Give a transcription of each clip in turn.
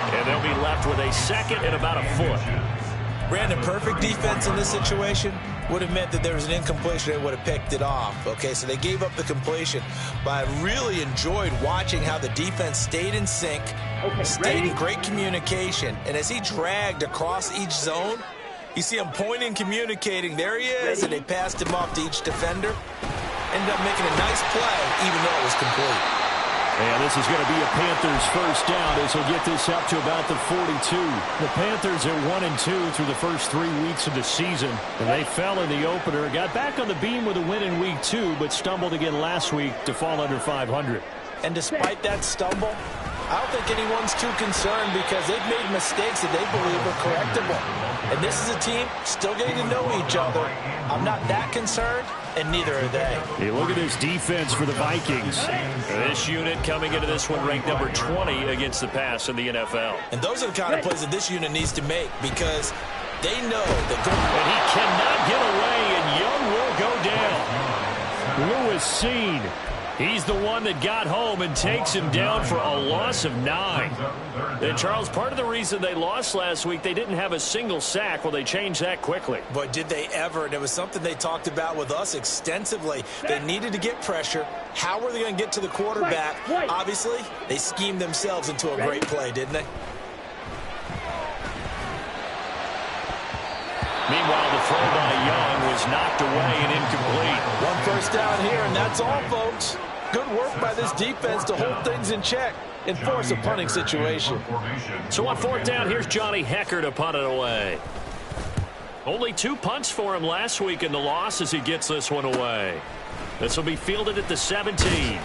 And they'll be left with a second and about a foot. Brandon, perfect defense in this situation would have meant that there was an incompletion. They would have picked it off. Okay, so they gave up the completion. But I really enjoyed watching how the defense stayed in sync, stayed in great communication. And as he dragged across each zone, you see him pointing, communicating. There he is, and they passed him off to each defender. Ended up making a nice play, even though it was complete. And this is going to be a Panthers first down as he'll get this up to about the 42. The Panthers are 1-2 through the first 3 weeks of the season. And they fell in the opener, got back on the beam with a win in week 2, but stumbled again last week to fall under 500. And despite that stumble, I don't think anyone's too concerned because they've made mistakes that they believe are correctable. And this is a team still getting to know each other. I'm not that concerned, and neither are they. Hey, look at this defense for the Vikings. This unit coming into this one ranked number 20 against the pass in the NFL. And those are the kind of plays that this unit needs to make because they know that going. And he cannot get away, and Young will go down. Lewis Seen. He's the one that got home and takes him down for a loss of 9. And, Charles, part of the reason they lost last week, they didn't have a single sack. Well, they changed that quickly. But did they ever? And it was something they talked about with us extensively. They needed to get pressure. How were they going to get to the quarterback? Obviously, they schemed themselves into a great play, didn't they? Meanwhile, the throw by Young was knocked away and incomplete. One first down here, and that's all, folks. Good work by this defense to hold things in check and force a punting situation. So on fourth down, here's Johnny Hecker to punt it away. Only 2 punts for him last week in the loss as he gets this one away. This will be fielded at the 17.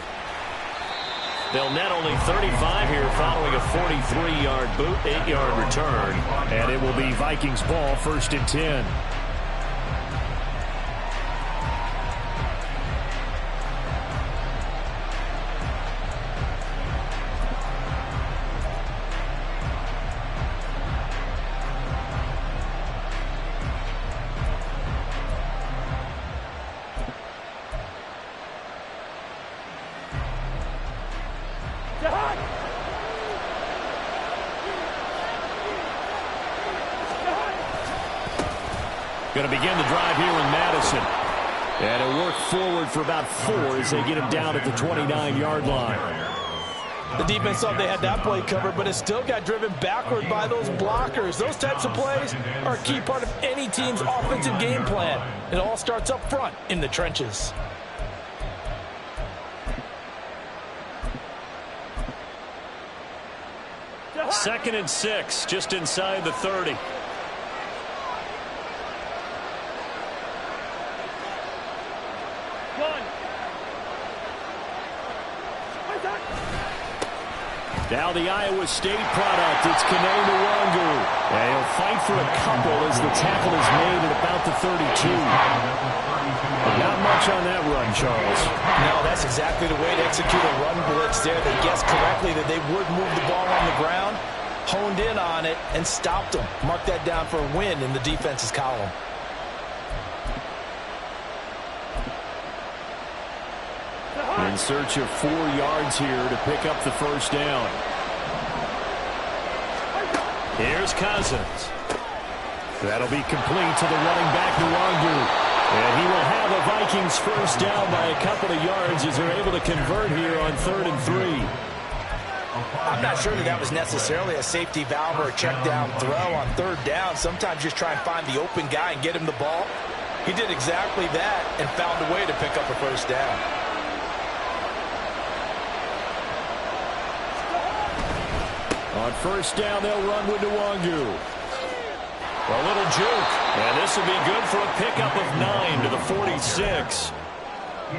They'll net only 35 here following a 43-yard boot, 8-yard return. And it will be Vikings ball, 1st and 10. Going to begin the drive here with Madison. And it'll work forward for about 4 as they get him down at the 29-yard line. The defense thought they had that play covered, but it still got driven backward by those blockers. Those types of plays are a key part of any team's offensive game plan. It all starts up front in the trenches. Second and 6, just inside the 30. Now the Iowa State product, it's Kene Nwangu. And he'll fight for a couple as the tackle is made at about the 32. But not much on that run, Charles. No, that's exactly the way to execute a run blitz there. They guessed correctly that they would move the ball on the ground, honed in on it, and stopped them. Mark that down for a win in the defense's column. In search of 4 yards here to pick up the first down. Here's Cousins. That'll be complete to the running back, Nwangu. And he will have a Vikings first down by a couple of yards as they're able to convert here on 3rd and 3. I'm not sure that was necessarily a safety valve or a check down throw on 3rd down. Sometimes just try and find the open guy and get him the ball. He did exactly that and found a way to pick up a first down. On first down, they'll run with Nwangu. A little juke. And this will be good for a pickup of 9 to the 46.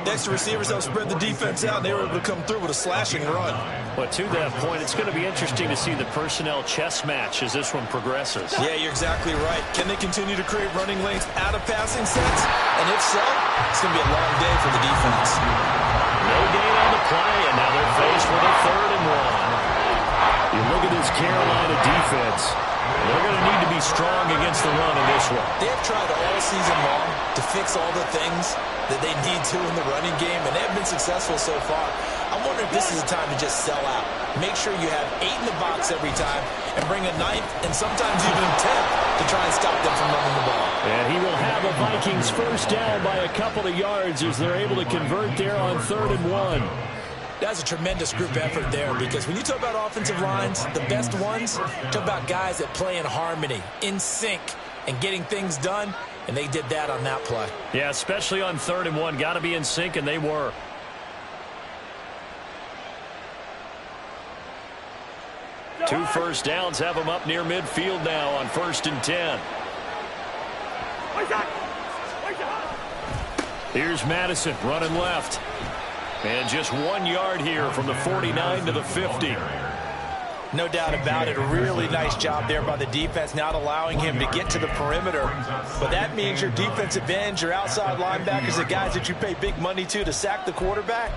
Next, the receivers help spread the defense out, and they were able to come through with a slashing run. But to that point, it's going to be interesting to see the personnel chess match as this one progresses. Yeah, you're exactly right. Can they continue to create running lanes out of passing sets? And if so, it's going to be a long day for the defense. No gain on the play, and now they're faced with a 3rd and 1. You look at this Carolina defense. They're going to need to be strong against the run in this one. They have tried all season long to fix all the things that they need to in the running game, and they have been successful so far. I'm wondering if this is a time to just sell out. Make sure you have 8 in the box every time and bring a 9th and sometimes even a 10th to try and stop them from running the ball. And he will have a Vikings first down by a couple of yards as they're able to convert there on 3rd and 1. That's a tremendous group effort there, because when you talk about offensive lines, the best ones, talk about guys that play in harmony, in sync, and getting things done, and they did that on that play. Yeah, especially on 3rd and 1. Got to be in sync, and they were. Two first downs have them up near midfield now on 1st and 10. Here's Madison running left. And just 1 yard here from the 49 to the 50. No doubt about it. A really nice job there by the defense, not allowing him to get to the perimeter. But that means your defensive ends, your outside linebackers, the guys that you pay big money to sack the quarterback,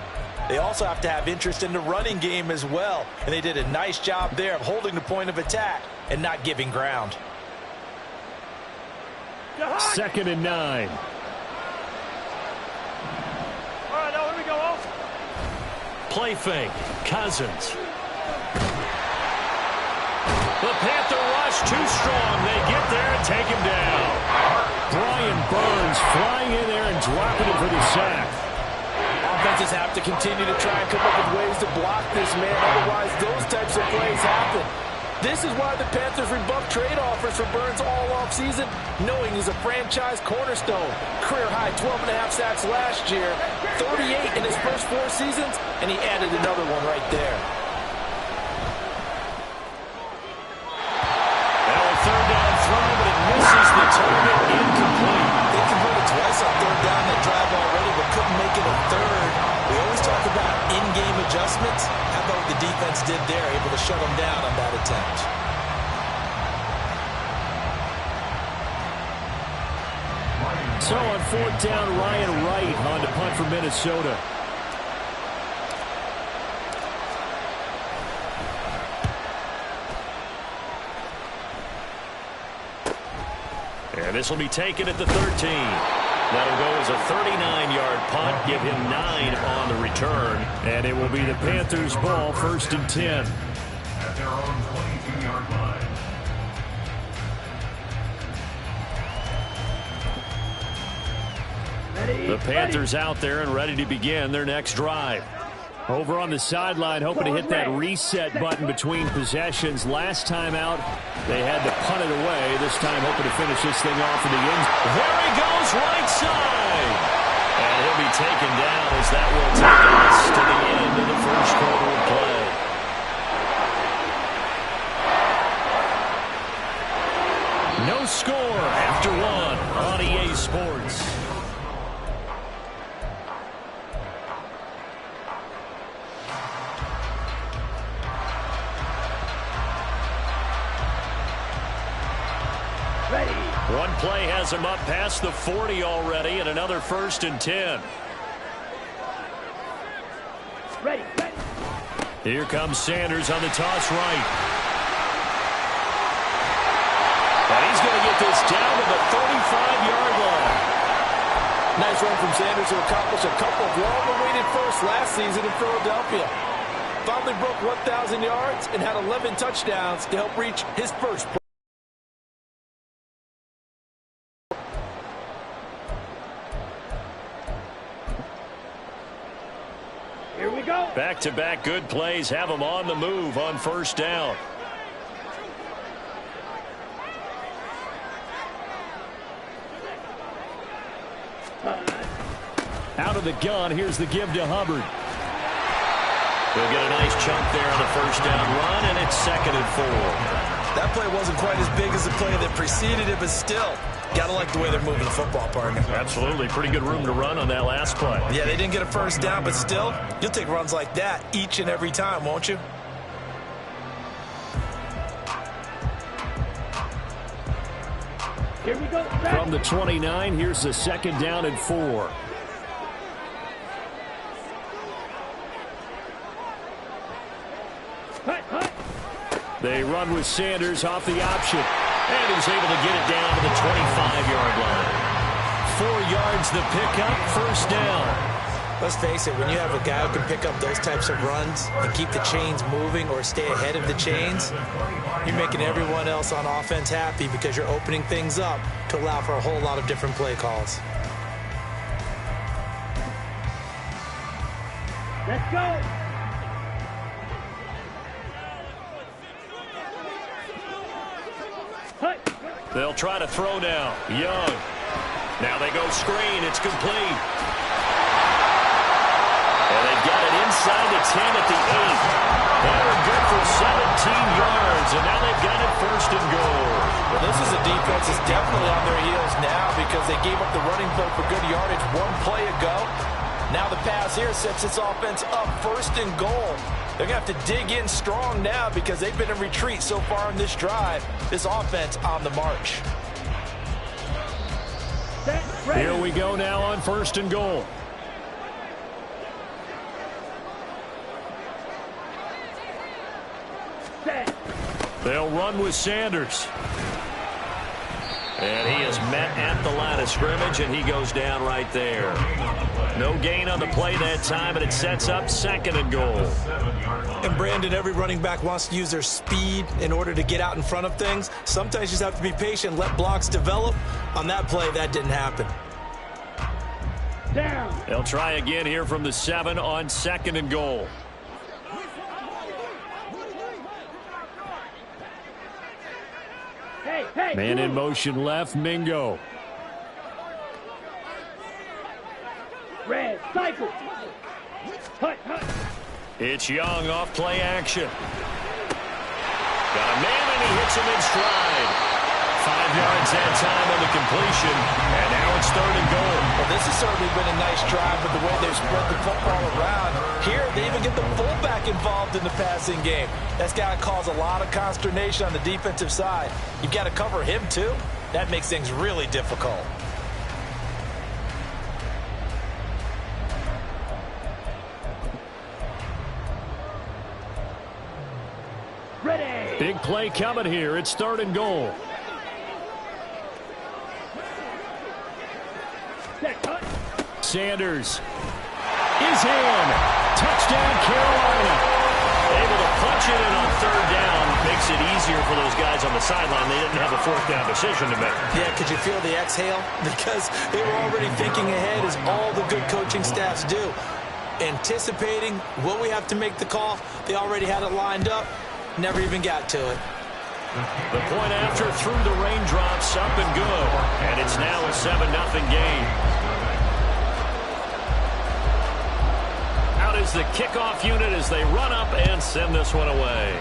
they also have to have interest in the running game as well. And they did a nice job there of holding the point of attack and not giving ground. 2nd and 9. Play fake. Cousins. The Panther rush too strong. They get there and take him down. Brian Burns flying in there and dropping him for the sack. Offenses have to continue to try and come up with ways to block this man. Otherwise, those types of plays happen. This is why the Panthers rebuffed trade offers for Burns all offseason, knowing he's a franchise cornerstone. Career-high 12.5 sacks last year, 38 in his first 4 seasons, and he added another one right there. Now a 3rd down throw, but it misses the target. Incomplete. They converted twice on 3rd down that drive already, but couldn't make it a 3rd. We always talk about in-game adjustments. How about what the defense did there, able to shut them down on that attempt? So on 4th down, Ryan Wright on to punt for Minnesota. And this will be taken at the 13. That'll go as a 39-yard punt. Give him 9 on the return. And it will be the Panthers' ball, 1st and 10. At their own 22-yard line. The Panthers out there and ready to begin their next drive. Over on the sideline, hoping to hit that reset button between possessions. Last time out, they had to punt it away. This time, hoping to finish this thing off in the end. There he goes, right side. And he'll be taken down as that will take us to the end of the first quarter of play. No score after 1 on EA Sports. One play has him up past the 40 already, and another 1st and 10. Ready. Here comes Sanders on the toss right. And he's going to get this down to the 35-yard line. Nice run from Sanders to accomplish a couple of long-awaited firsts last season in Philadelphia. Finally broke 1,000 yards and had 11 touchdowns to help reach his first. Here we go. Back-to-back good plays have him on the move on 1st down. Out of the gun, here's the give to Hubbard. He'll get a nice chunk there on the 1st down run, and it's 2nd and 4. That play wasn't quite as big as the play that preceded it, but still, gotta like the way they're moving the football, partner. Absolutely. Pretty good room to run on that last play. Yeah, they didn't get a 1st down, but still, you'll take runs like that each and every time, won't you? Here we go. From the 29, here's the 2nd down and 4. They run with Sanders off the option. And he's able to get it down to the 25-yard line. 4 yards the pickup, first down. Let's face it, when you have a guy who can pick up those types of runs and keep the chains moving or stay ahead of the chains, you're making everyone else on offense happy because you're opening things up to allow for a whole lot of different play calls. Let's go. They'll try to throw now. Young. Now they go screen. It's complete. And they've got it inside the 10 at the 8. They're good for 17 yards, and now they've got it first and goal. Well, this is a defense that's definitely on their heels now because they gave up the running play for good yardage 1 play ago. Now the pass here sets this offense up first and goal. They're going to have to dig in strong now because they've been in retreat so far in this drive. This offense on the march. Here we go now on first and goal. They'll run with Sanders. And he is met at the line of scrimmage, and he goes down right there. No gain on the play that time, and it sets up second and goal. And Brandon, every running back wants to use their speed in order to get out in front of things. Sometimes you just have to be patient, let blocks develop. On that play, that didn't happen. Down. They'll try again here from the 7 on second and goal. Hey, Man in motion left, Mingo. Red, cycle. Hut. It's Young off play action. Got a man, and he hits him in stride. 5 yards that time on the completion, and now it's third and goal. Well, this has certainly been a nice drive with the way they've spread the football around. Here, they even get the fullback involved in the passing game. That's got to cause a lot of consternation on the defensive side. You've got to cover him, too. That makes things really difficult. Ready. Big play coming here. It's third and goal. Sanders is in. Touchdown, Carolina. Able to punch it in on third down. Makes it easier for those guys on the sideline. They didn't have a fourth down decision to make. Yeah, could you feel the exhale? Because they were already thinking ahead, as all the good coaching staffs do. Anticipating, will we have to make the call? They already had it lined up. Never even got to it. The point after through the raindrops, up and good. And it's now a 7-0 game. Out is the kickoff unit as they run up and send this one away.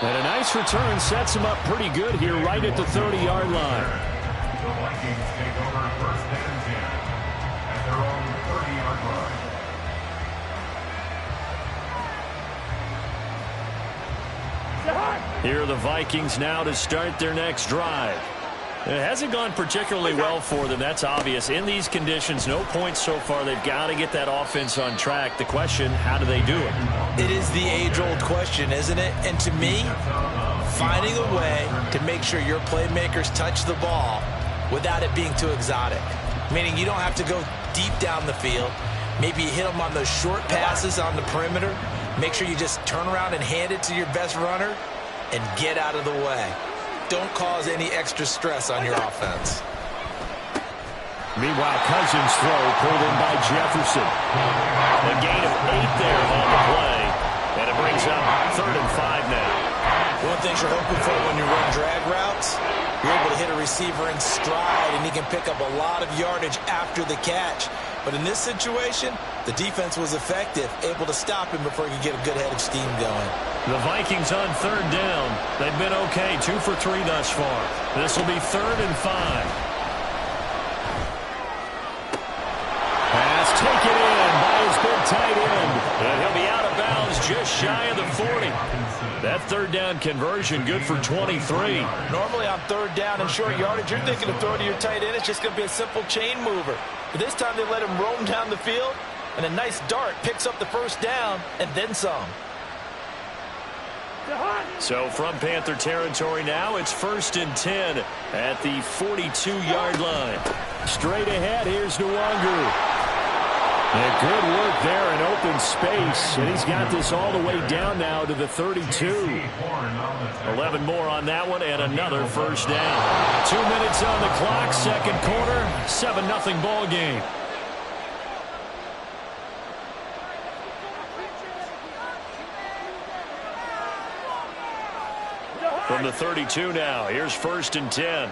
And a nice return sets him up pretty good here right at the 30-yard line. The Vikings take over first and 10 at their own 30-yard line. Here are the Vikings now to start their next drive. It hasn't gone particularly well for them. That's obvious. In these conditions, no points so far. They've got to get that offense on track. The question, how do they do it? It is the age-old question, isn't it? And to me, finding a way to make sure your playmakers touch the ball without it being too exotic. Meaning you don't have to go deep down the field. Maybe you hit them on those short passes on the perimeter. Make sure you just turn around and hand it to your best runner and get out of the way. Don't cause any extra stress on your offense. Meanwhile, Cousins' throw pulled in by Jefferson. A gain of 8 there on the play. And it brings up 3rd and 5 now. One of the things you're hoping for when you run drag routes, you're able to hit a receiver in stride, and he can pick up a lot of yardage after the catch. But in this situation, the defense was effective, able to stop him before he could get a good head of steam going. The Vikings on 3rd down. They've been okay, 2 for 3 thus far. This will be 3rd and 5. Pass taken in by his big tight end. And he'll be out of bounds just shy of the 40. That 3rd down conversion good for 23. Normally on 3rd down and short yardage, you're thinking of throw to your tight end. It's just going to be a simple chain mover. But this time they let him roam down the field, and a nice dart picks up the first down and then some. So from Panther territory now, it's 1st and 10 at the 42-yard line. Straight ahead, here's Nwangu. And good work there in open space, and he's got this all the way down now to the 32. 11 more on that one, and another first down. 2 minutes on the clock, second quarter, 7-0 ball game. From the 32 now, here's 1st and 10.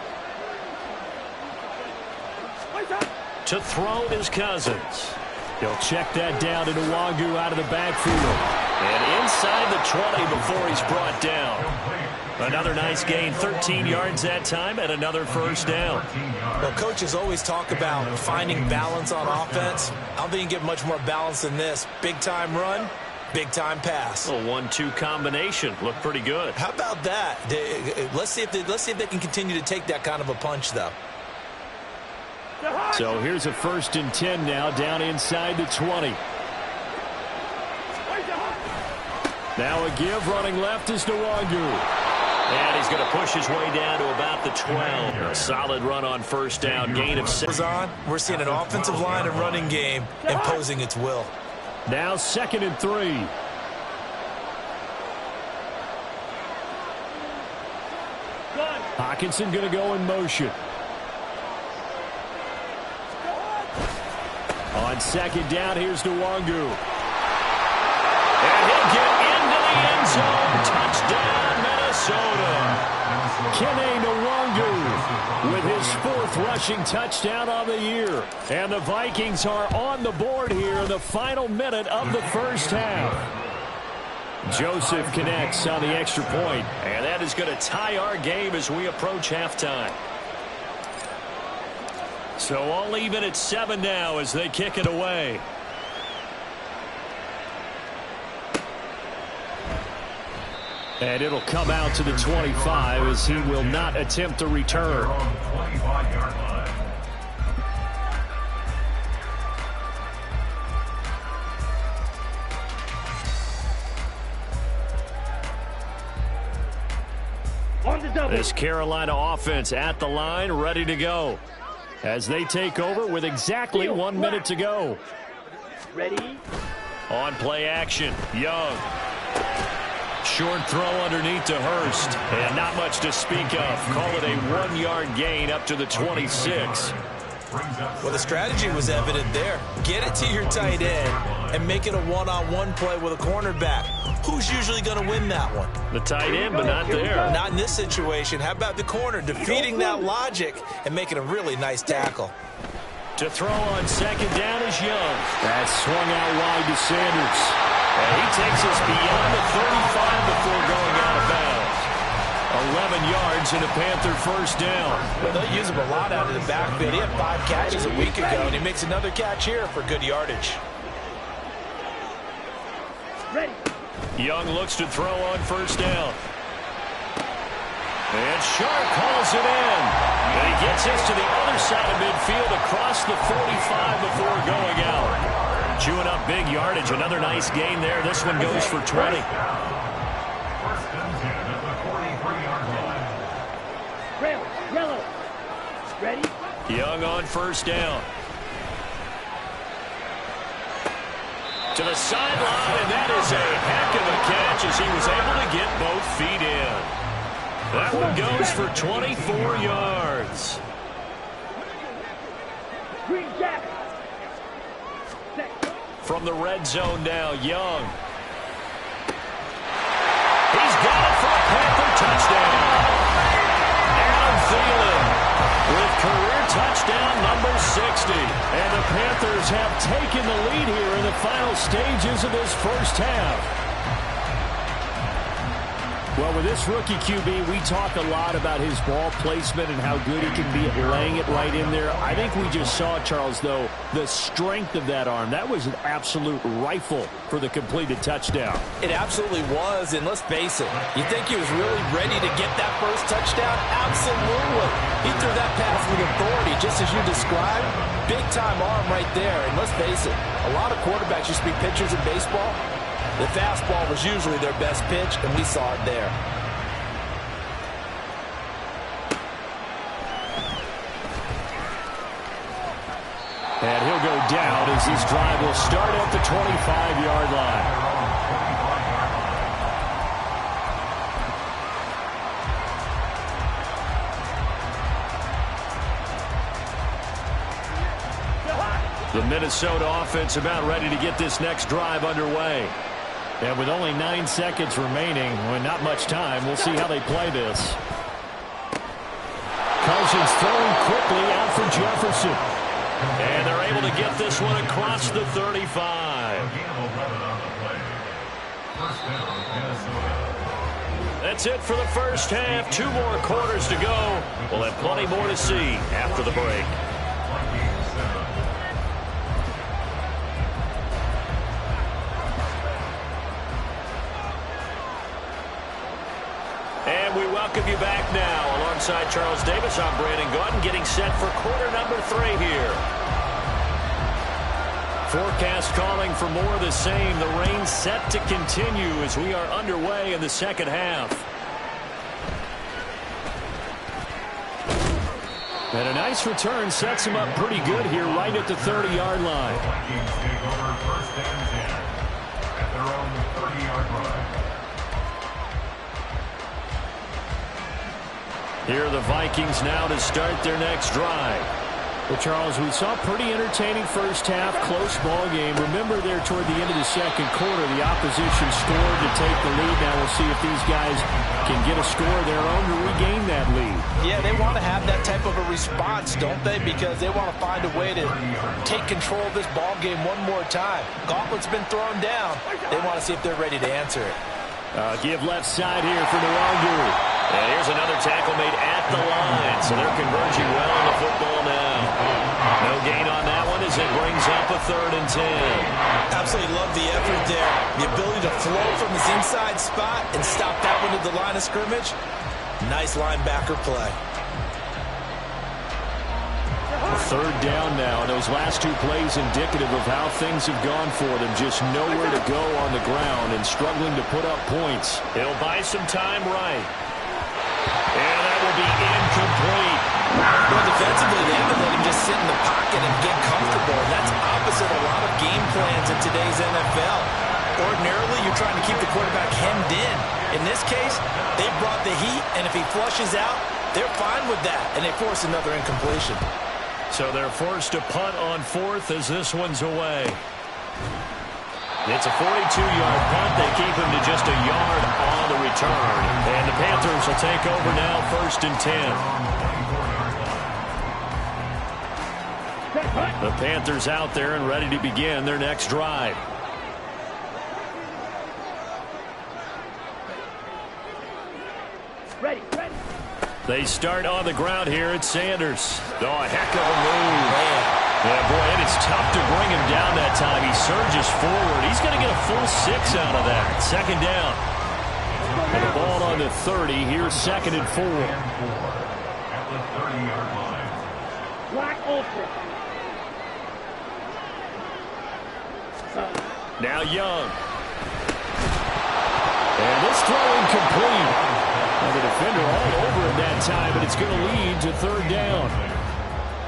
To throw is Cousins. He'll check that down to Nwangu out of the backfield. And inside the 20 before he's brought down. Another nice gain, 13 yards that time, and another first down. Well, coaches always talk about finding balance on offense. I don't think you can get much more balance than this. Big-time run, big-time pass. A 1-2 combination. Looked pretty good. How about that? Let's see if they can continue to take that kind of a punch, though. So here's a 1st and 10 now, down inside the 20. Now a give, running left is Nwangu. And he's going to push his way down to about the 12. A solid run on first down, gain of 6. We're seeing an offensive line and running game imposing its will. Now 2nd and 3. Hockenson going to go in motion. On 2nd down, here's Nwangu. And he'll get into the end zone. Touchdown, Minnesota. Kene Nwangu with his 4th rushing touchdown on the year. And the Vikings are on the board here in the final minute of the first half. Joseph connects on the extra point. And that is going to tie our game as we approach halftime. So all even at 7 now as they kick it away. And it'll come out to the 25 as he will not attempt a return. This Carolina offense at the line, ready to go. As they take over with exactly 1 minute to go. Ready? On play action, Young. Short throw underneath to Hurst. And not much to speak of. Call it a 1-yard gain up to the 26. Well, the strategy was evident there. Get it to your tight end and make it a one-on-one play with a cornerback. Who's usually going to win that one? The tight end, but not there. Not in this situation. How about the corner defeating that logic and making a really nice tackle? To throw on 2nd down is Young. That's swung out wide to Sanders. And he takes us beyond the 35 before going out of bounds. 11 yards and a Panther first down. Well, they'll use him a lot out of the backfield. He had 5 catches a week ago, and he makes another catch here for good yardage. Ready? Young looks to throw on first down. And Sharp calls it in. And he gets us to the other side of midfield across the 45 before going out. Chewing up big yardage. Another nice gain there. This one goes for 20. 1st and 10 at the 43-yard line. Red, yellow. Ready? Young on first down. To the sideline, and that is a heck of a catch as he was able to get both feet in. That one goes for 24 yards. Green jacket. From the red zone now, Young. He's got it for a Panther touchdown. Adam Thielen with career touchdown number 60. And the Panthers have taken the lead here in the final stages of this first half. Well, with this rookie QB, we talk a lot about his ball placement and how good he can be at laying it right in there. I think we just saw, Charles, though, the strength of that arm. That was an absolute rifle for the completed touchdown. It absolutely was, and let's face it, you think he was really ready to get that first touchdown? Absolutely. He threw that pass with authority, just as you described. big-time arm right there. And let's face it, a lot of quarterbacks used to be pitchers in baseball. The fastball was usually their best pitch, and we saw it there. And he'll go down as his drive will start at the 25-yard line. The Minnesota offense about ready to get this next drive underway. And with only 9 seconds remaining, well, not much time, we'll see how they play this. Cousins throwing quickly out for Jefferson. And they're able to get this one across the 35. That's it for the first half. 2 more quarters to go. We'll have plenty more to see after the break. And we welcome you back now. Alongside Charles Davis, I'm Brandon Gaudin, getting set for quarter number 3 here. Forecast calling for more of the same. The rain set to continue as we are underway in the second half. And a nice return sets him up pretty good here right at the 30-yard line. Vikings take over first and 10 at their own 30-yard line. Here are the Vikings now to start their next drive. Well, Charles, we saw a pretty entertaining first half, close ball game. Remember there toward the end of the second quarter, the opposition scored to take the lead. Now we'll see if these guys can get a score of their own to regain that lead. Yeah, they want to have that type of a response, don't they? Because they want to find a way to take control of this ball game one more time. Gauntlet's been thrown down. They want to see if they're ready to answer it. Give left side here for Nwangu. And here's another tackle made at the line. So they're converging well on the football now. No gain on that one as it brings up a 3rd and 10. Absolutely love the effort there. The ability to flow from his inside spot and stop that one at the line of scrimmage. Nice linebacker play. 3rd down now. Those last 2 plays indicative of how things have gone for them. Just nowhere to go on the ground and struggling to put up points. He'll buy some time right. And that will be incomplete. Well, defensively, they haven't let him just sit in the pocket and get comfortable. And that's opposite a lot of game plans in today's NFL. Ordinarily, you're trying to keep the quarterback hemmed in. In this case, they brought the heat, and if he flushes out, they're fine with that, and they force another incompletion. So they're forced to punt on 4th as this one's away. It's a 42-yard punt. They keep him to just a yard on the return. And the Panthers will take over now, 1st and 10. The Panthers out there and ready to begin their next drive. Ready, ready. They start on the ground here at Sanders. Oh, a heck of a move. Yeah, boy, and it's tough to bring him down that time. He surges forward. He's going to get a full 6 out of that. 2nd down. And the ball on the 30. Here's 2nd and 4. At the 30-yard line. Black ultra. Now Young. And this throw incomplete. Now the defender all over him that time, but it's going to lead to 3rd down.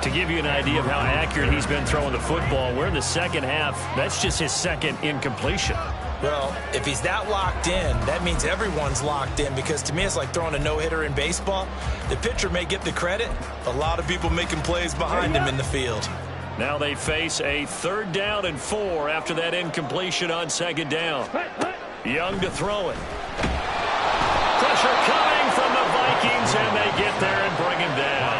To give you an idea of how accurate he's been throwing the football, we're in the second half. That's just his 2nd incompletion. Well, if he's that locked in, that means everyone's locked in, because to me it's like throwing a no-hitter in baseball. The pitcher may get the credit. A lot of people making plays behind him in the field. Now they face a 3rd down and 4 after that incompletion on 2nd down. Young to throw it. Pressure coming from the Vikings, and they get there and bring him down.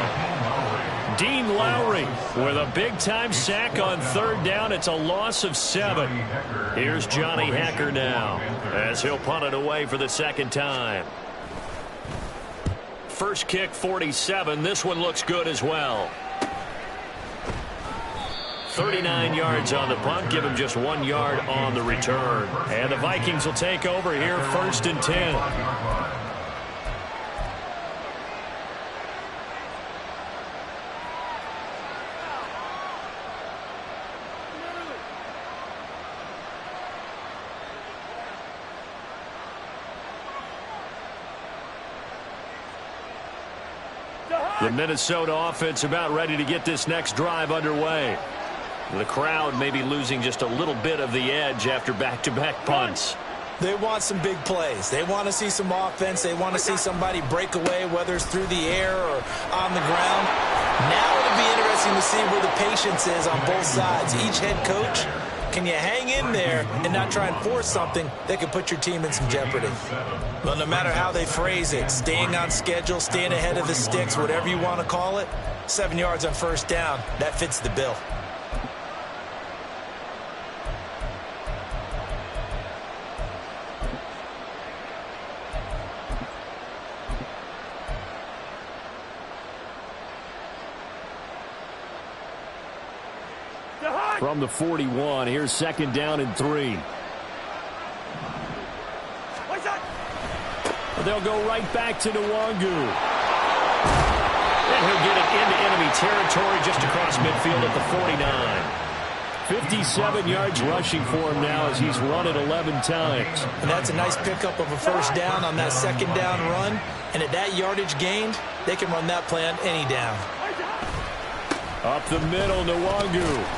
Dean Lowry with a big-time sack on 3rd down. It's a loss of 7. Here's Johnny Hekker now as he'll punt it away for the 2nd time. First kick, 47. This one looks good as well. 39 yards on the punt. Give him just 1 yard on the return. And the Vikings will take over here, 1st and 10. The Minnesota offense about ready to get this next drive underway. The crowd may be losing just a little bit of the edge after back-to-back punts. They want some big plays. They want to see some offense. They want to see somebody break away, whether it's through the air or on the ground. Now it'll be interesting to see where the patience is on both sides. Each head coach, can you hang in there and not try and force something that could put your team in some jeopardy? Well, no matter how they phrase it, staying on schedule, staying ahead of the sticks, whatever you want to call it, 7 yards on first down, that fits the bill. From the 41, here's second down and 3. They'll go right back to Nwangu. And he'll get it into enemy territory just across midfield at the 49. 57 yards rushing for him now as he's run it 11 times. And that's a nice pickup of a first down on that second down run. And at that yardage gained, they can run that play on any down. Up the middle, Nwangu.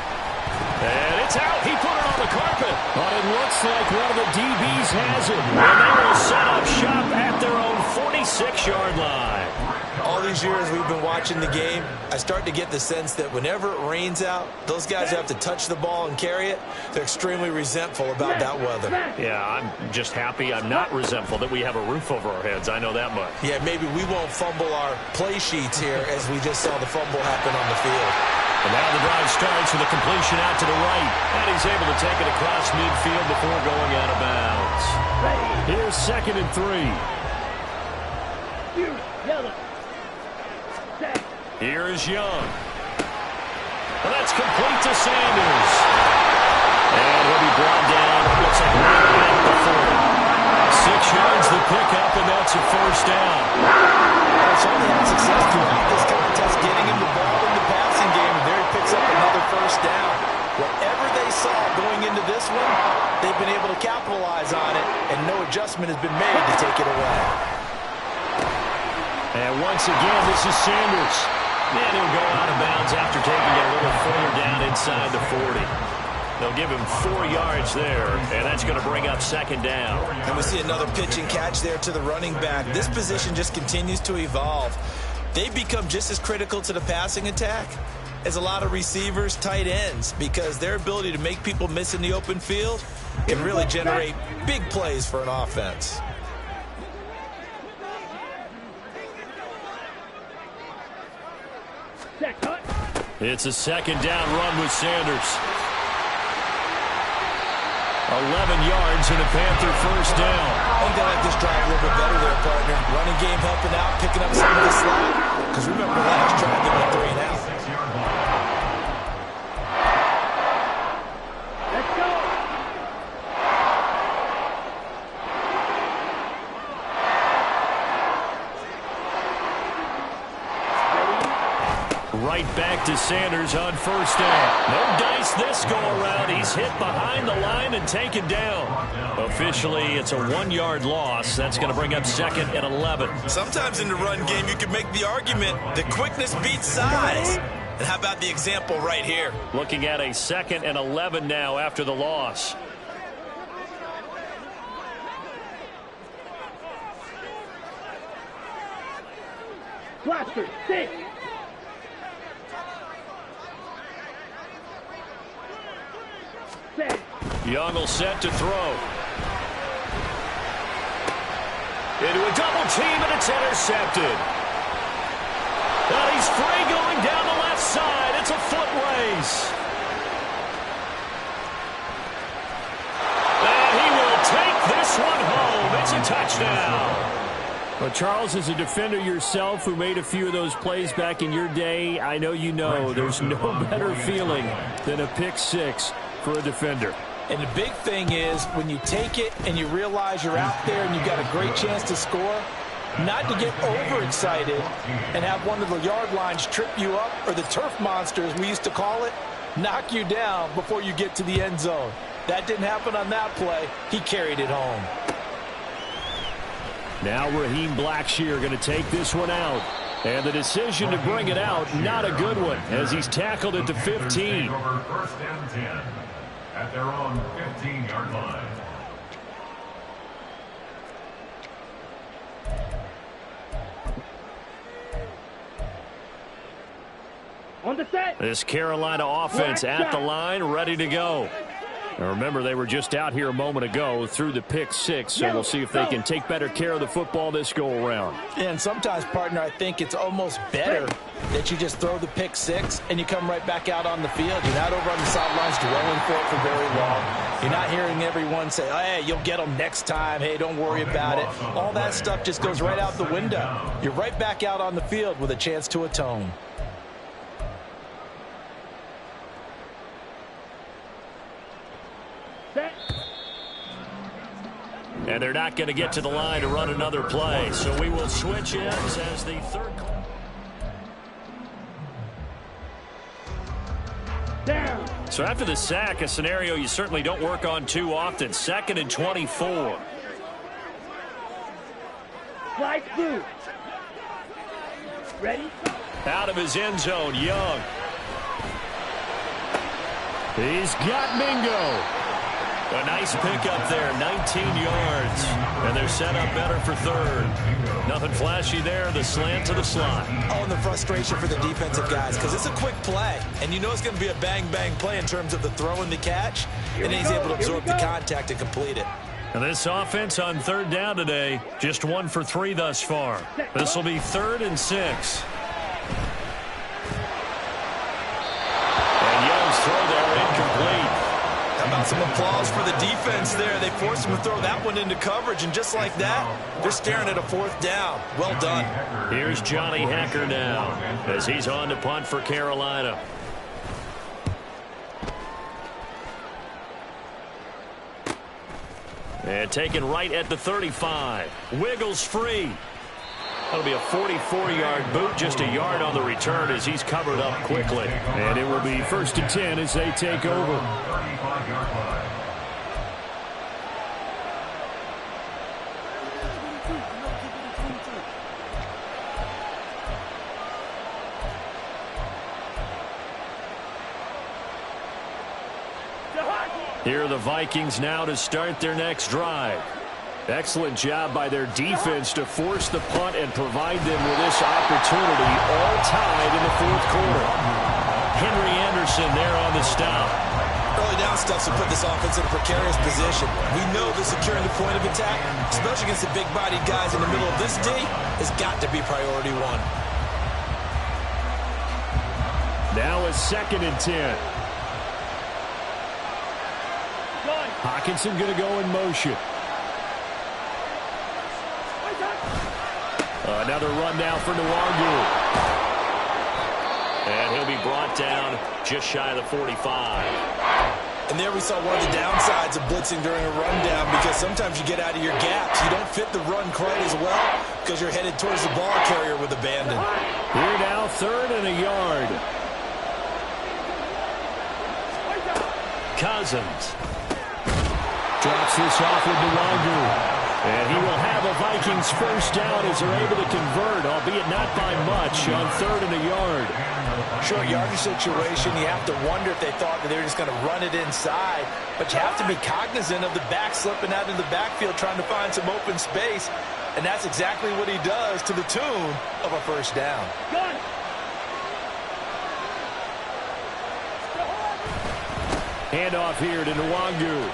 And it's out. He put it on the carpet. But it looks like one of the DBs has it. And they will set up shop at their own 46-yard line. All these years we've been watching the game, I start to get the sense that whenever it rains out, those guys who have to touch the ball and carry it, they're extremely resentful about that weather. Yeah, I'm just happy I'm not resentful that we have a roof over our heads. I know that much. Yeah, maybe we won't fumble our play sheets here as we just saw the fumble happen on the field. And now the drive starts with a completion out to the right. And he's able to take it across midfield before going out of bounds. Here's second and 3. Here is Young. And that's complete to Sanders. And he'll be brought down. Looks like right back before him. 6 yards the pickup, and that's a first down. It's only had success throughout this contest, getting him the ball in the passing game, and there he picks up another first down. Whatever they saw going into this one, they've been able to capitalize on it, and no adjustment has been made to take it away. And once again, this is Sanders. And he'll go out of bounds after taking it a little further down inside the 40. They'll give him 4 yards there, and that's going to bring up second down. And we see another pitch and catch there to the running back. This position just continues to evolve. They've become just as critical to the passing attack as a lot of receivers, tight ends, because their ability to make people miss in the open field can really generate big plays for an offense. It's a second down run with Sanders. 11 yards and a Panther first down. I think they like this drive a little bit better there, partner. Running game helping out, picking up some of the slack. Because remember, last drive they went 3 and out. Let's go. Right back to Sanders on first down. No dice this go-around. He's hit behind the line and taken down. Officially, it's a 1-yard loss. That's going to bring up second and 11. Sometimes in the run game, you can make the argument that quickness beats size. And how about the example right here? Looking at a second and 11 now after the loss. Blaster, 6. Young will set to throw. Into a double team, and it's intercepted. And he's free going down the left side. It's a foot race. And he will take this one home. It's a touchdown. Well, Charles, as a defender yourself who made a few of those plays back in your day, I know you know there's no better feeling than a pick six for a defender. And the big thing is when you take it and you realize you're out there and you've got a great chance to score, not to get overexcited and have one of the yard lines trip you up, or the turf monster, as we used to call it, knock you down before you get to the end zone. That didn't happen on that play. He carried it home. Now Raheem Blackshear going to take this one out. And the decision to bring it out, not a good one, as he's tackled at the 15. Over first and 10 at their own 15-yard line. On the set. This Carolina offense at the line, ready to go. Now remember, they were just out here a moment ago through the pick 6, so we'll see if they can take better care of the football this go-around. And sometimes, partner, I think it's almost better that you just throw the pick 6 and you come right back out on the field. You're not over on the sidelines dwelling for it for very long. You're not hearing everyone say, oh, hey, you'll get them next time. Hey, don't worry about it. All that stuff just goes right out the window. You're right back out on the field with a chance to atone. And they're not going to get to the line to run another play. So we will switch ends as the third. Down. So after the sack, a scenario you certainly don't work on too often. 2nd and 24. Slide through. Ready? Out of his end zone, Young. He's got Mingo. A nice pickup there, 19 yards. And they're set up better for third. Nothing flashy there, the slant to the slot. Oh, and the frustration for the defensive guys, because it's a quick play. And you know it's going to be a bang-bang play in terms of the throw and the catch. And he's able to absorb the contact and complete it. And this offense on 3rd down today, just 1 for 3 thus far. This will be 3rd and 6. And Young's throw there incomplete. How about some applause for the defense there? They forced him to throw that one into coverage, and just like that, they're staring at a 4th down. Well done. Here's Johnny Hekker now as he's on to punt for Carolina. And taken right at the 35. Wiggles free. That'll be a 44-yard boot, just a yard on the return as he's covered up quickly. And it will be 1st and 10 as they take over. 35-yard line. Here are the Vikings now to start their next drive. Excellent job by their defense to force the punt and provide them with this opportunity, all tied in the 4th quarter. Henry Anderson there on the stop. Early down stuff will put this offense in a precarious position. We know that securing the point of attack, especially against the big-bodied guys in the middle of this D, has got to be priority 1. Now a 2nd and 10. Hockenson going to go in motion. Another run now for Nwangu. And he'll be brought down just shy of the 45. And there we saw one of the downsides of blitzing during a rundown, because sometimes you get out of your gaps. You don't fit the run quite as well because you're headed towards the ball carrier with abandon. Here now, 3rd and a yard. Cousins drops this off with Nwangu. And he will have a Vikings 1st down as they're able to convert, albeit not by much, on 3rd and a yard. Short yardage situation, you have to wonder if they thought that they were just going to run it inside. But you have to be cognizant of the back slipping out in the backfield trying to find some open space. And that's exactly what he does, to the tune of a 1st down. Handoff here to Nwangu.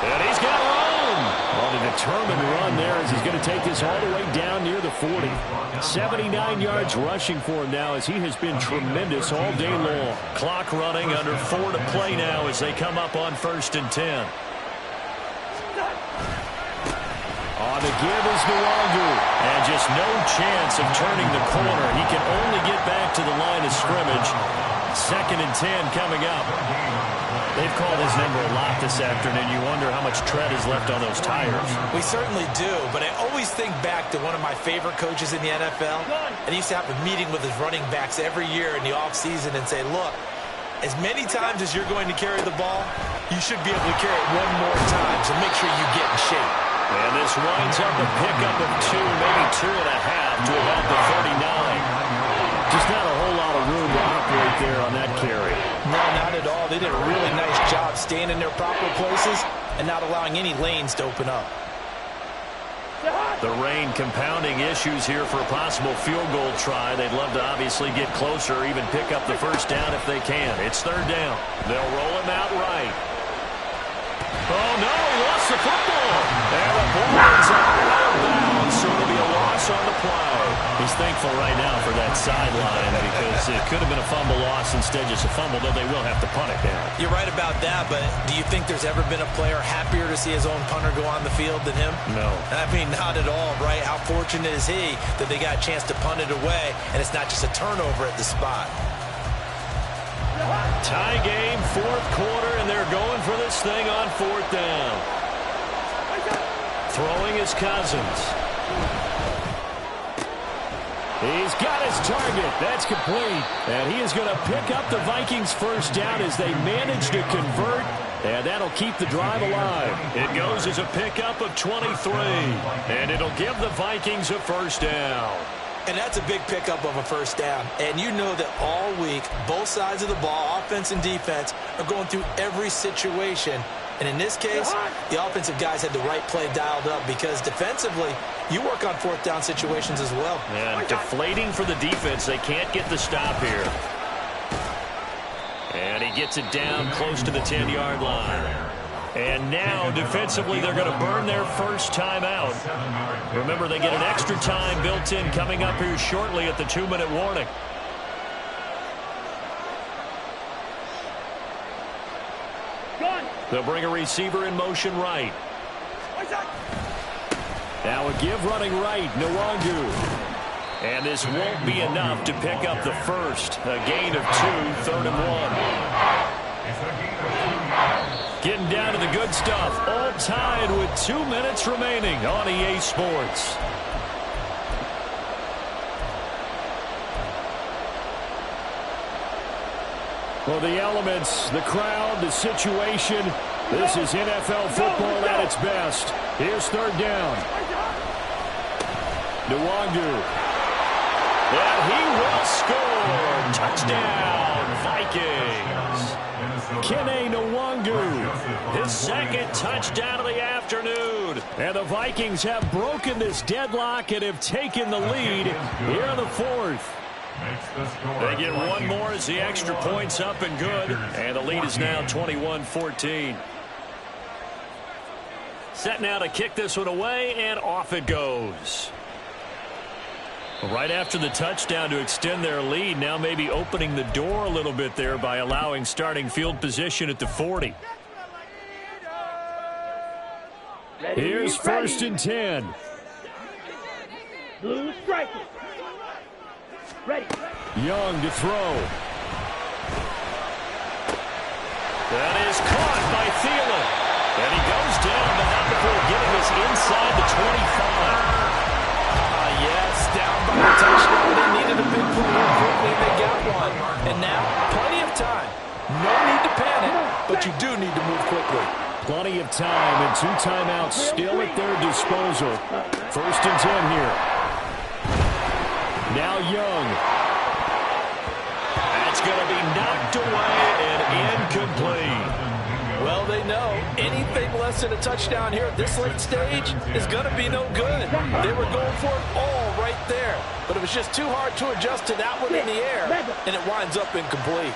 And he's got a run. On a determined run there as he's going to take this all the way down near the 40. 79 yards rushing for him now as he has been tremendous all day long. Clock running, under 4 to play now as they come up on 1st and 10. On the give is Nwangu. And just no chance of turning the corner. He can only get back to the line of scrimmage. 2nd and 10 coming up. They've called his number a lot this afternoon. You wonder how much tread is left on those tires. We certainly do, but I always think back to one of my favorite coaches in the NFL. And he used to have a meeting with his running backs every year in the offseason and say, look, as many times as you're going to carry the ball, you should be able to carry it one more time, so make sure you get in shape. And this winds up a pickup of 2, maybe 2.5 to about the 39. Just not a whole lot of room to operate there on that carry. No, not at all. They did a really nice job staying in their proper places and not allowing any lanes to open up. The rain compounding issues here for a possible field goal try. They'd love to obviously get closer or even pick up the first down if they can. It's third down. They'll roll him out right. Oh, no, he lost the football. And the ball is out of bounds, so it'll be a loss on the play. He's thankful right now for that sideline because it could have been a fumble loss instead just a fumble, though they will have to punt it down. You're right about that, but do you think there's ever been a player happier to see his own punter go on the field than him? No. I mean, not at all, right? How fortunate is he that they got a chance to punt it away, and it's not just a turnover at the spot. Tie game, fourth quarter, and they're going for this thing on fourth down. Throwing is Cousins. He's got his target. That's complete. And he is going to pick up the Vikings' first down as they manage to convert. And that'll keep the drive alive. It goes as a pickup of 23. And it'll give the Vikings a first down. And that's a big pickup of a first down. And you know that all week, both sides of the ball, offense and defense, are going through every situation. And in this case, the offensive guys had the right play dialed up because defensively, you work on fourth down situations as well. And deflating for the defense. They can't get the stop here. And he gets it down close to the 10-yard line. And now, defensively, they're going to burn their first time out. Remember, they get an extra time built in coming up here shortly at the 2-minute warning. They'll bring a receiver in motion right. Now a give running right, Nwangu. And this won't be enough to pick up the first. A gain of 2, 3rd and 1. Getting down to the good stuff. All tied with 2 minutes remaining on EA Sports. Well, the elements, the crowd, the situation. This is NFL football at its best. Here's third down. Nwangu. And he will score. Touchdown, Vikings. Kene Nwangu. His second touchdown of the afternoon. And the Vikings have broken this deadlock and have taken the lead here in the fourth. They get one more as the extra point's up and good. And the lead is now 21-14. Set now to kick this one away, and off it goes. Right after the touchdown to extend their lead, now maybe opening the door a little bit there by allowing starting field position at the 40. Here's 1st and 10. Blue striker. Ready. Young to throw. That is caught by Thielen. And he goes down, but not before getting us inside the 25. Yes, down by a touchdown. They needed a big play here quickly, and they got one. And now, plenty of time. No need to panic, but you do need to move quickly. Plenty of time and 2 timeouts still at their disposal. 1st and 10 here. Now Young. That's going to be knocked away and incomplete. Well, they know anything less than a touchdown here at this late stage is going to be no good. They were going for it all right there, but it was just too hard to adjust to that one in the air, and it winds up incomplete.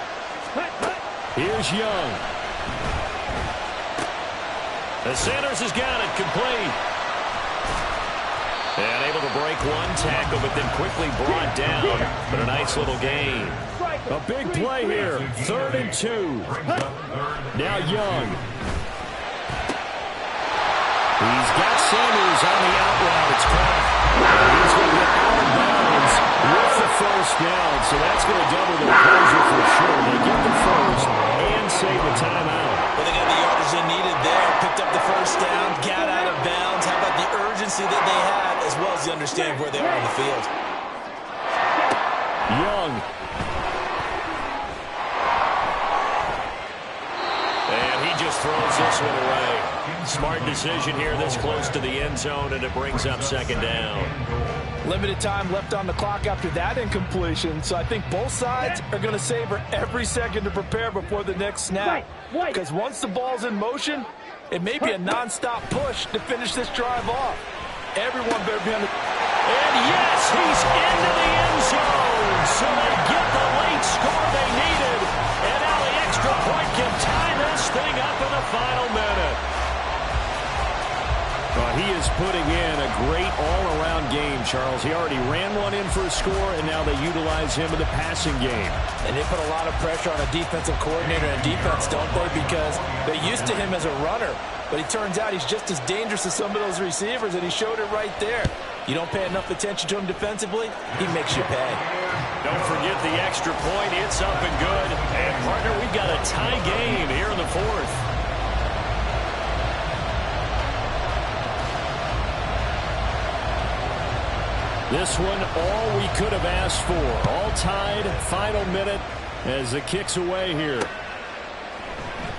Here's Young. The Sanders has got it complete. And able to break one tackle, but then quickly brought down. But a nice little gain. A big play here. 3rd and 2. Now Young. He's got Sanders on the out route. It's caught. He's going to get out of bounds with the first down. So that's going to double their closure for sure. They get the first and save the timeout. Well, they got the yardage they needed there. Picked up the first down, got out of bounds. How about the urgency that they had, as well as the understanding where they are on the field? Young. And he just throws this one away. Smart decision here this close to the end zone, and it brings up second down. Limited time left on the clock after that incompletion, so I think both sides are going to savor every second to prepare before the next snap. Because once the ball's in motion, it may be a non-stop push to finish this drive off. Everyone better be on the... And yes, he's into the end zone. So they get the late score they needed. And now the extra point can tie this thing up in the final minute. He is putting in a great all-around game, Charles. He already ran one in for a score, and now they utilize him in the passing game. And they put a lot of pressure on a defensive coordinator and defense, don't they? Because they're used to him as a runner. But it turns out he's just as dangerous as some of those receivers, and he showed it right there. You don't pay enough attention to him defensively, he makes you pay. Don't forget the extra point. It's up and good. And, partner, we've got a tie game here in the fourth. This one, all we could have asked for. All tied, final minute as it kicks away here.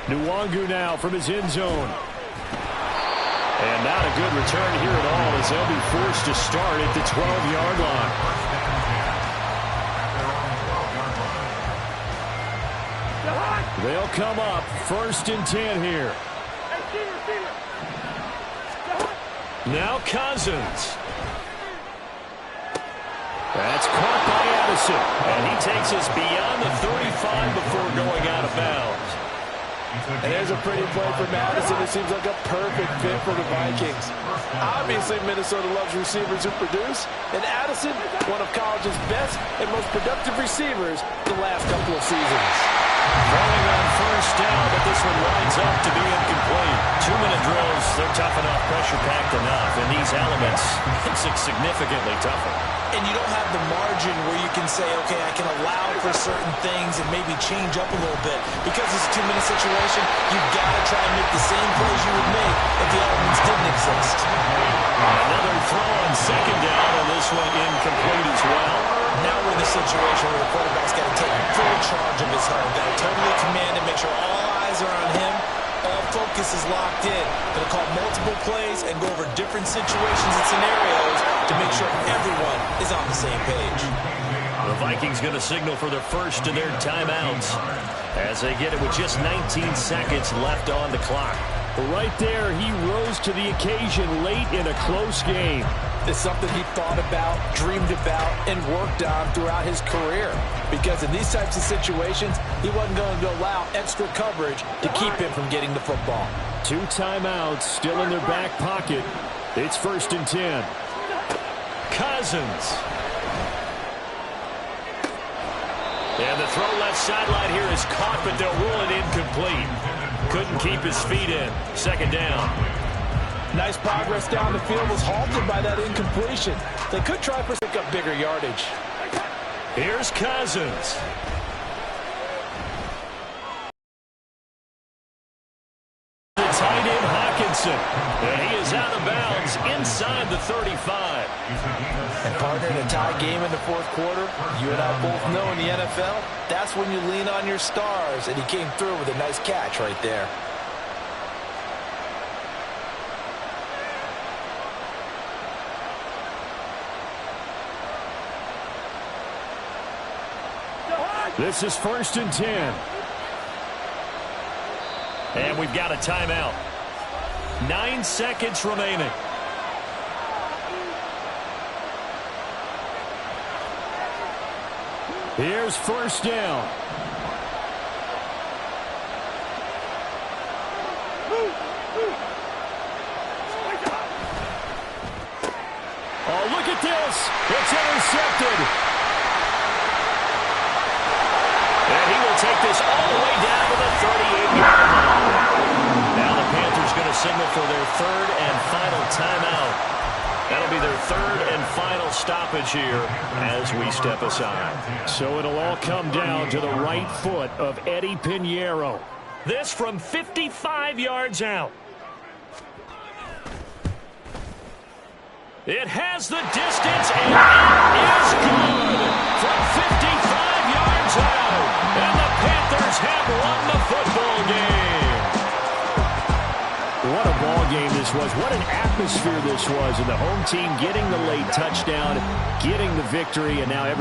Nwangu now from his end zone. And not a good return here at all as they'll be forced to start at the 12-yard line. They'll come up 1st and 10 here. Now Cousins. That's caught by Addison. And he takes us beyond the 35 before going out of bounds. And there's a pretty play for Madison. It seems like a perfect fit for the Vikings. Obviously, Minnesota loves receivers who produce. And Addison, one of college's best and most productive receivers the last couple of seasons. Throwing on 1st down, but this one winds up to be incomplete. 2-minute drills, they're tough enough, pressure-packed enough. And these elements makes it significantly tougher. And you don't have the margin where you can say, okay, I can allow for certain things and maybe change up a little bit. Because it's a 2-minute situation, you've got to try and make the same plays you would make if the elements didn't exist. Another throw on 2nd down, and this one incomplete as well. Now we're in the situation where the quarterback's got to take full charge of his home. Got to totally command and make sure all eyes are on him. All focus is locked in. Going to call multiple plays and go over different situations and scenarios to make sure everyone is on the same page. The Vikings going to signal for their first of their timeouts as they get it with just 19 seconds left on the clock. Right there, he rose to the occasion late in a close game. It's something he thought about, dreamed about, and worked on throughout his career. Because in these types of situations, he wasn't going to allow extra coverage to keep him from getting the football. 2 timeouts still in their back pocket. It's 1st and 10. Cousins. And the throw left sideline here is caught, but they'll rule it incomplete. Couldn't keep his feet in. 2nd down. Nice progress down the field was halted by that incompletion. They could try for pick up bigger yardage. Here's Cousins. The tight end Hawkinson. And he is out of bounds inside the 35. And partner, in a tie game in the 4th quarter, you and I both know in the NFL, that's when you lean on your stars. And he came through with a nice catch right there. This is 1st and 10. And we've got a timeout. 9 seconds remaining. Here's 1st down. Oh, look at this. It's intercepted. And he will take this all the way down to the 38-yard line. Now the Panthers going to signal for their 3rd and final timeout. That'll be their 3rd and final stoppage here as we step aside. So it'll all come down to the right foot of Eddie Pinheiro. This from 55 yards out. It has the distance, and it is good from 55 yards out. And the Panthers have won the football game. game this was. What an atmosphere this was. And the home team getting the late touchdown, getting the victory, and now everybody